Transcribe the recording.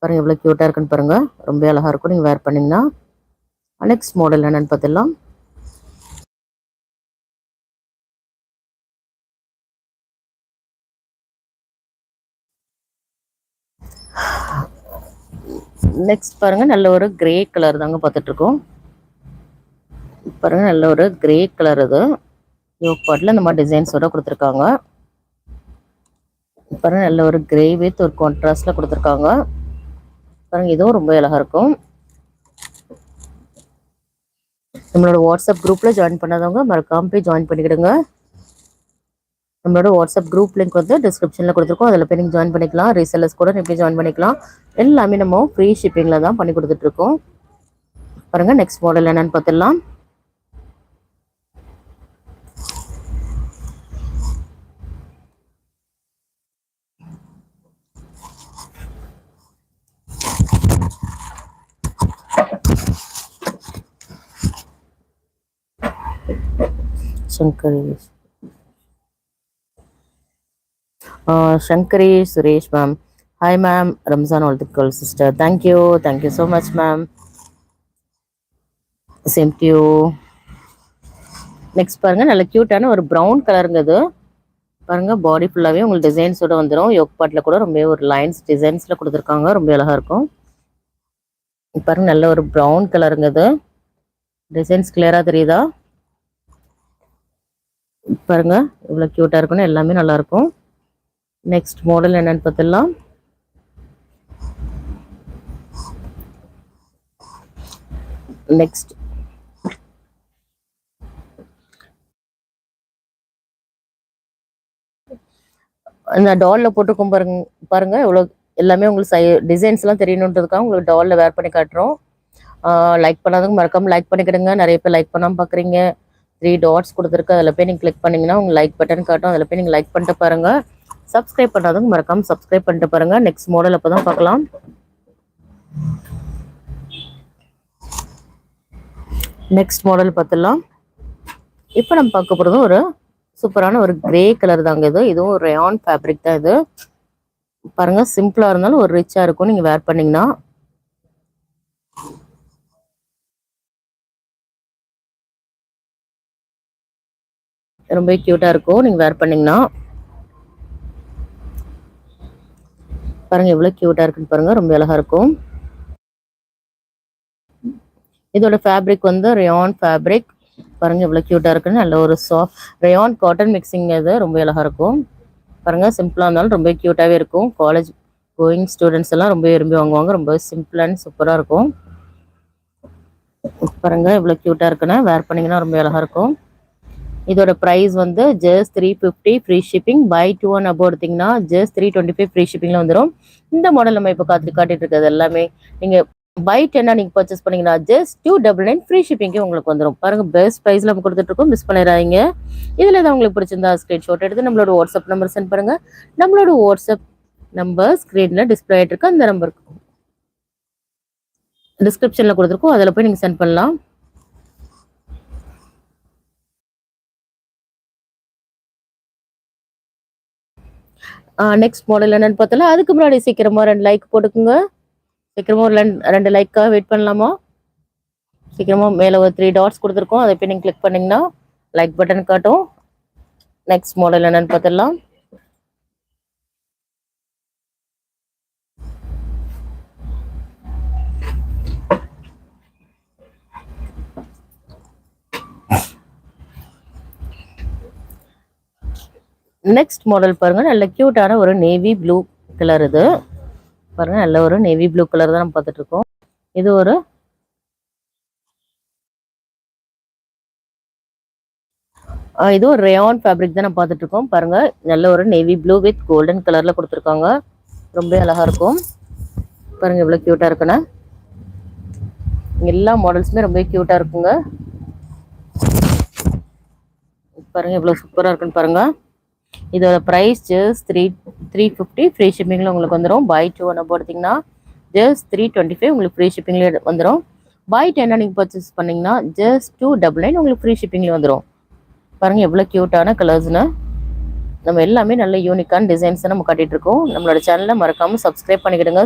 பாருங்கள் எவ்வளோ க்யூட்டாக இருக்குன்னு பாருங்கள். ரொம்ப அழகாக இருக்கும் நீங்கள் வேர் பண்ணிங்கன்னா. நெக்ஸ்ட் மாடல் என்னென்னு பார்த்துடலாம். நெக்ஸ்ட் பாருங்கள் நல்ல ஒரு கிரே கலர் தாங்க பார்த்துட்ருக்கோம். பாருங்கள் நல்ல ஒரு கிரே கலர் இது. யோக் பார்ட்டில் இந்த மாதிரி டிசைன்ஸோட கொடுத்துருக்காங்க. பாருங்கள் நல்ல ஒரு கிரே வித் ஒரு கான்ட்ராஸ்டில் கொடுத்துருக்காங்க. பாருங்கள் இதுவும் ரொம்ப அழகாக இருக்கும். நம்மளோட வாட்ஸ்அப் குரூப்பில் ஜாயின் பண்ணாதவங்க மறக்காம போய் ஜாயின் பண்ணிக்கிடுங்க. நம்மளோட வாட்ஸ்அப் குரூப் லிங்க் வந்து டிஸ்கிரிப்ஷனில் கொடுத்துருக்கோம். அதில் போய் நீங்கள் ஜாயின் பண்ணிக்கலாம். ரீசெல்லர்ஸ் கூட நீங்கள் ஜாயின் பண்ணிக்கலாம். எல்லாமே நம்ம ஃப்ரீ ஷிப்பிங்கில் தான் பண்ணி கொடுத்துட்ருக்கோம். பாருங்கள் நெக்ஸ்ட் மாடல் என்னென்னு பார்த்துடலாம். Shankari Suresh ma'am. Hi ma'am, Ramzan all the girl sister. Thank you so much ma'am. Same to you. Next பாருங்க நல்ல கியூட்டான ஒரு ப்ரௌன் கலருங்க இது. பாருங்க பாடி ஃபுல்லாவே உங்களுக்கு டிசைன்ஸோட வந்துடும். யோக் பார்ட்ல கூட ரொம்ப ஒரு லைன்ஸ் டிசைன்ஸ்ல கொடுத்துருக்காங்க. ரொம்ப அழகா இருக்கும். பாருங்க நல்ல ஒரு ப்ரௌன் கலருங்க இது. டிசைன்ஸ் கிளியரா தெரியுதா? பாருங்க இவ்வளவு கியூட்டா இருக்குன்னு எல்லாமே நல்லா இருக்கும். நெக்ஸ்ட் மாடல் என்னன்னு பார்த்துடலாம். நெக்ஸ்ட் இந்த டால்ல போட்டுருக்கோம் பாருங்க எவ்வளோ எல்லாமே உங்களுக்கு டிசைன்ஸ்லாம் தெரியணுன்றதுக்காக உங்களுக்கு டால்ல வேர் பண்ணி காட்டுறோம். லைக் பண்ணாதவங்க மறக்காம லைக் பண்ணிக்கிடுங்க. நிறைய பேர் லைக் பண்ணாமல் பார்க்குறீங்க. 3 டாட்ஸ் கொடுத்துருக்கு. அதில் போய் நீங்கள் கிளிக் பண்ணிங்கன்னா உங்கள் லைக் பட்டன் காட்டும். அதில் போய் நீங்கள் லைக் பண்ணிட்டு பாருங்கள். சப்ஸ்கிரைப் பண்ணாதவங்க மறக்காம சப்ஸ்கிரைப் பண்ணிட்டு பாருங்கள். நெக்ஸ்ட் மாடல் அப்போ தான் பார்க்கலாம். நெக்ஸ்ட் மாடல் பார்த்துடலாம். இப்போ நம்ம பார்க்க போகிறது ஒரு சூப்பரான ஒரு கிரே கலர் தாங்க இது. இதுவும் ரயான் ஃபேப்ரிக் தான் இது. பாருங்க சிம்பிளா இருந்தாலும் ஒரு ரிச்சா இருக்கும் நீங்க வேர் பண்ணீங்கன்னா. ரொம்ப கியூட்டா இருக்கும் நீங்க வேர் பண்ணீங்கன்னா. பாருங்க எவ்வளவு கியூட்டா இருக்குன்னு பாருங்க. ரொம்ப அழகா இருக்கும். இதோட ஃபேப்ரிக் வந்து ரயான் ஃபேப்ரிக். பாருங்க எவ்வளவு கியூட்டா இருக்குன்னு. நல்ல ஒரு சாஃப்ட் ரயான் காட்டன் மிக்சிங் இது. ரொம்ப அழகா இருக்கும். பாருங்க சிம்பிளா இருந்தாலும் ரொம்ப கியூட்டாவே இருக்கும். காலேஜ் கோயிங் ஸ்டூடெண்ட்ஸ் எல்லாம் ரொம்ப விரும்பி வாங்குவாங்க. ரொம்ப சிம்பிள் அண்ட் சூப்பரா இருக்கும். பாருங்க இவ்வளவு கியூட்டா இருக்குன்னு வேர் பண்ணீங்கன்னா ரொம்ப அழகா இருக்கும். இதோட பிரைஸ் வந்து just 350 free shipping. Buy 2 one above எடுத்தீங்கன்னா ஜஸ்ட் 325 ஃப்ரீ ஷிப்பிங்ல வந்துடும். இந்த மாடல் நம்ம இப்போ காட்டிட்டு இருக்கிறது எல்லாமே நீங்க பை 10 நீங்க பர்ச்சேஸ் பண்ணீங்கன்னா ஜஸ்ட் 299 ஃப்ரீ ஷிப்பிங்கே உங்களுக்கு வந்துடும். பாருங்க பெஸ்ட் பிரைஸ்ல நம்ம கொடுத்துட்டு இருக்கோம். மிஸ் பண்ணிடாதீங்க. இதுல ஏதாவது உங்களுக்கு பிடிச்சிருந்தா ஸ்கிரீன்ஷாட் எடுத்து நம்மளோட வாட்ஸ்அப் நம்பர் சென்ட் பண்ணுங்க. நம்மளோட வாட்ஸ்அப் நம்பர் ஸ்கிரீன்ல டிஸ்பிளே ஆயிட்டு இருக்கு. அந்த நம்பருக்கு டிஸ்கிரிப்ஷன்ல கொடுத்துருக்கோம். அதில் போய் நீங்க சென்ட் பண்ணலாம். நெக்ஸ்ட் மாடல் என்னன்னு பார்த்தலாம். அதுக்கு முன்னாடி சீக்கிரமா 2 லைக் போட்டுக்குங்க. சீக்கிரமா ஒரு 2 லைக்காக வெயிட் பண்ணலாமா? சீக்கிரமா மேலே ஒரு 3 டாட்ஸ் கொடுத்துருக்கோம். அதை போய் நீங்கள் கிளிக் பண்ணீங்கன்னா லைக் பட்டன் காட்டும். நெக்ஸ்ட் மாடல் என்னன்னு பார்த்துடலாம். நெக்ஸ்ட் மாடல் பாருங்க நல்ல கியூட்டான ஒரு நேவி ப்ளூ கலர் இது. பாருங்க நல்ல ஒரு நேவி ப்ளூ கலர் தான் நம்ம பார்த்துட்டு இருக்கோம். இது ஒரு ரயான் ஃபேப்ரிக் தான் நம்ம பார்த்துட்டு இருக்கோம். பாருங்க நல்ல ஒரு நேவி ப்ளூ வித் கோல்டன் கலர்ல கொடுத்துருக்காங்க. ரொம்ப அழகா இருக்கும். பாருங்க எவ்வளவு கியூட்டா இருக்குன்னு. எல்லா மாடல்ஸுமே ரொம்ப கியூட்டா இருக்குங்க. பாருங்க எவ்வளவு சூப்பரா இருக்குன்னு பாருங்க. இதோட பிரைஸ் ஜஸ்ட் 350 ஃப்ரீ ஷிப்பிங்ல உங்களுக்கு வந்துடும். பை 2 ஒன் அபோவ் எடுத்தீங்கன்னா ஜஸ்ட் 325 உங்களுக்கு ஃப்ரீ ஷிப்பிங்ல வந்துடும். பை 10 நீங்க பர்ச்சேஸ் பண்ணீங்கன்னா ஜஸ்ட் 299 உங்களுக்கு ஃப்ரீ ஷிப்பிங்ல வந்துடும். பாருங்க எவ்வளவு கியூட்டான கலர்ஸ்னு. நம்ம எல்லாமே நல்ல யூனிக்கான டிசைன்ஸ் நம்ம காட்டிட்டு இருக்கோம். நம்மளோட சேனலை மறக்காம சப்ஸ்கிரைப் பண்ணிக்கிடுங்க.